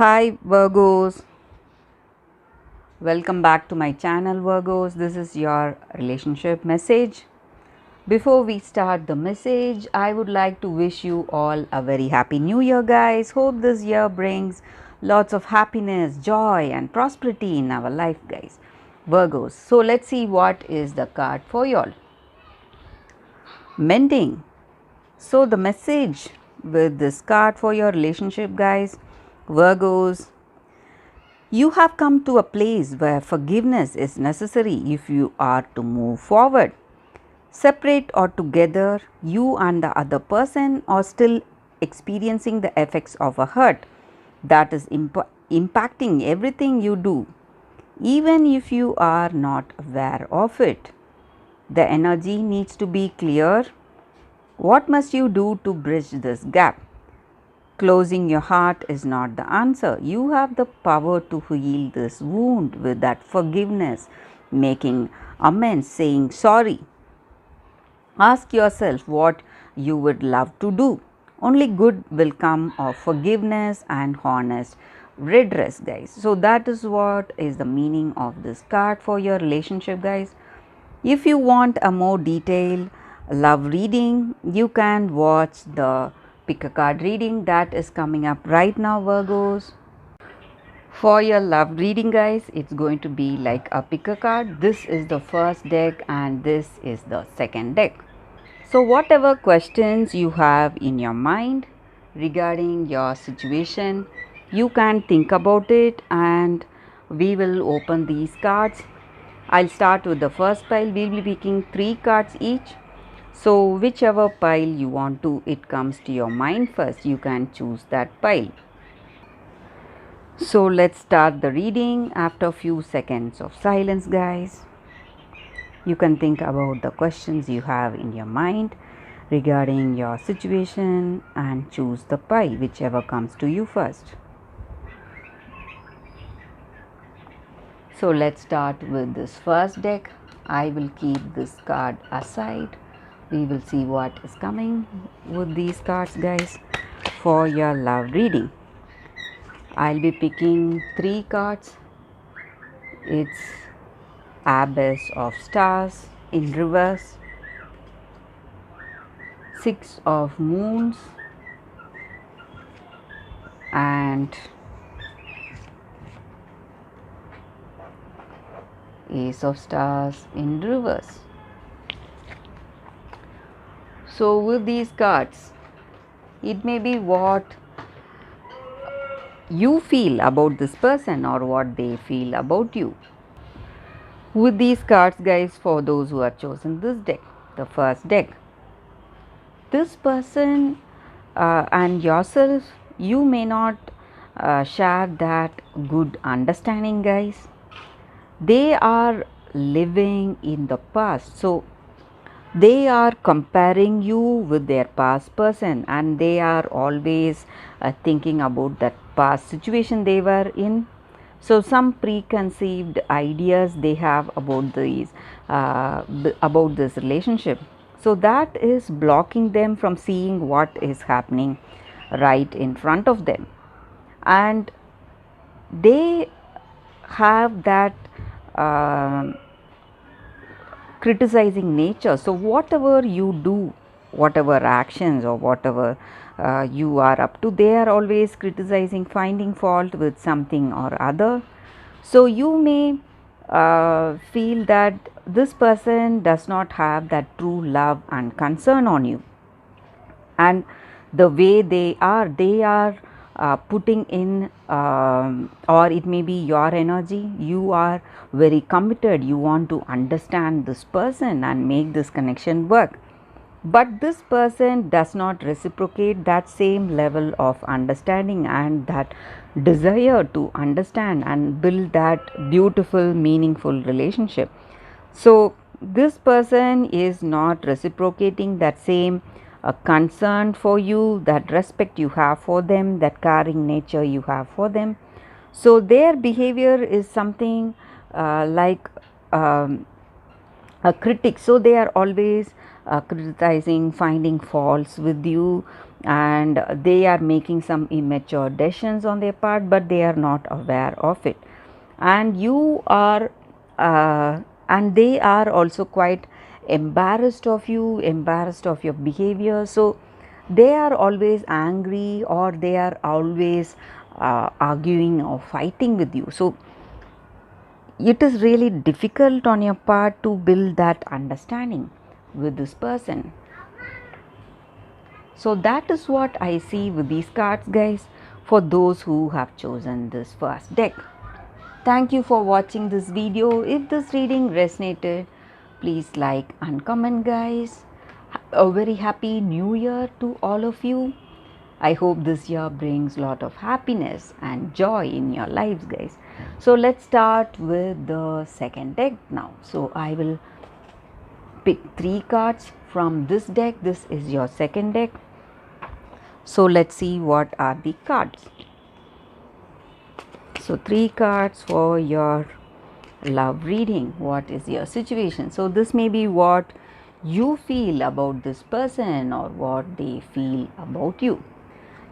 Hi Virgos, welcome back to my channel Virgos. This is your relationship message. Before we start the message, I would like to wish you all a very happy new year, guys. Hope this year brings lots of happiness, joy, and prosperity in our life, guys. Virgos. So let's see what is the card for y'all. Mending. So the message with this card for your relationship, guys. Virgos, you have come to a place where forgiveness is necessary if you are to move forward. Separate or together, you and the other person are still experiencing the effects of a hurt that is impacting everything you do, even if you are not aware of it. The energy needs to be clear. What must you do to bridge this gap? Closing your heart is not the answer. You have the power to heal this wound with that forgiveness, making amends, saying sorry. Ask yourself what you would love to do. Only good will come of forgiveness and honest redress, guys. So, that is what is the meaning of this card for your relationship, guys. If you want a more detailed love reading, you can watch the pick a card reading that is coming up right now, Virgos. For your love reading, guys, it's going to be like a pick a card. This is the first deck and this is the second deck. So, whatever questions you have in your mind regarding your situation, you can think about it and we will open these cards. I'll start with the first pile. We'll be picking 3 cards each. So, whichever pile you want to, it comes to your mind first, you can choose that pile. So, let's start the reading after a few seconds of silence, guys. You can think about the questions you have in your mind regarding your situation and choose the pile, whichever comes to you first. So, let's start with this first deck. I will keep this card aside. We will see what is coming with these cards, guys, for your love reading. I'll be picking 3 cards. It's Abbess of Stars in reverse, 6 of Moons, and Ace of Stars in reverse. So, with these cards, it may be what you feel about this person or what they feel about you. With these cards, guys, for those who have chosen this deck, the first deck, this person and yourself, you may not share that good understanding, guys. They are living in the past, so they are comparing you with their past person and they are always thinking about that past situation they were in. So some preconceived ideas they have about these about this relationship, so that is blocking them from seeing what is happening right in front of them, and they have that um criticizing nature. So, whatever you do, whatever actions or whatever you are up to, they are always criticizing, finding fault with something or other. So, you may feel that this person does not have that true love and concern on you, and the way they are putting in or it may be your energy. You are very committed, you want to understand this person and make this connection work, but this person does not reciprocate that same level of understanding and that desire to understand and build that beautiful meaningful relationship. So, this person is not reciprocating that same concern for you, that respect you have for them, that caring nature you have for them. So, their behavior is something like a critic. So, they are always criticizing, finding faults with you, and they are making some immature decisions on their part, but they are not aware of it. And you are and they are also quite embarrassed of you, embarrassed of your behavior. So they are always angry, or they are always arguing or fighting with you. So it is really difficult on your part to build that understanding with this person. So that is what I see with these cards, guys, for those who have chosen this first deck. Thank you for watching this video. If this reading resonated, please like and comment, guys. A very happy new year to all of you. I hope this year brings lot of happiness and joy in your lives, guys. So let's start with the second deck now. So I will pick 3 cards from this deck. This is your second deck. So let's see what are the cards. So 3 cards for your love reading. What is your situation? So this may be what you feel about this person or what they feel about you.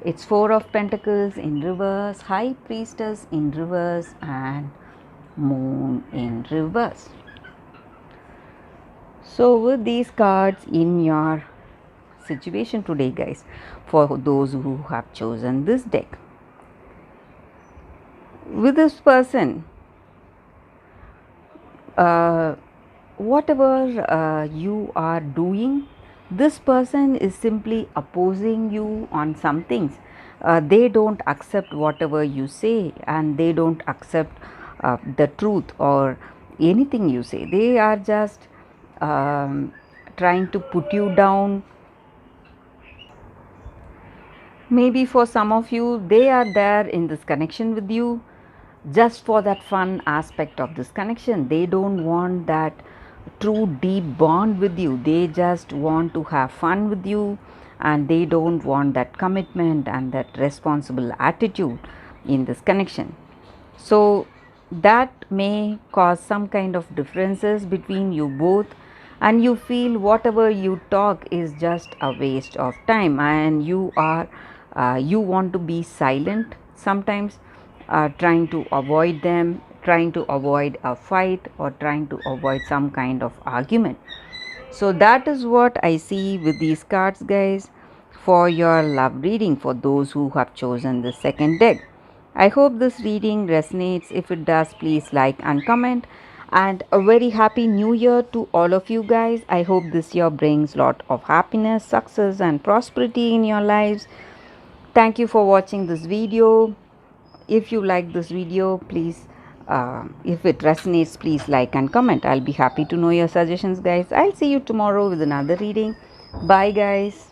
It's 4 of Pentacles in reverse, High Priestess in reverse, and Moon in reverse. So with these cards in your situation today, guys, for those who have chosen this deck, with this person, whatever you are doing, this person is simply opposing you on some things. They don't accept whatever you say, and they don't accept the truth or anything you say. They are just trying to put you down. Maybe for some of you, they are there in this connection with you just for that fun aspect of this connection. They don't want that true deep bond with you. They just want to have fun with you, and they don't want that commitment and that responsible attitude in this connection. So that may cause some kind of differences between you both, and you feel whatever you talk is just a waste of time, and you want to be silent sometimes, trying to avoid them, trying to avoid a fight, or trying to avoid some kind of argument. So that is what I see with these cards, guys, for your love reading for those who have chosen the second deck. I hope this reading resonates. If it does, please like and comment. And a very happy new year to all of you guys. I hope this year brings lot of happiness, success, and prosperity in your lives. Thank you for watching this video. If you like this video, please, if it resonates, please like and comment. I'll be happy to know your suggestions, guys. I'll see you tomorrow with another reading. Bye, guys.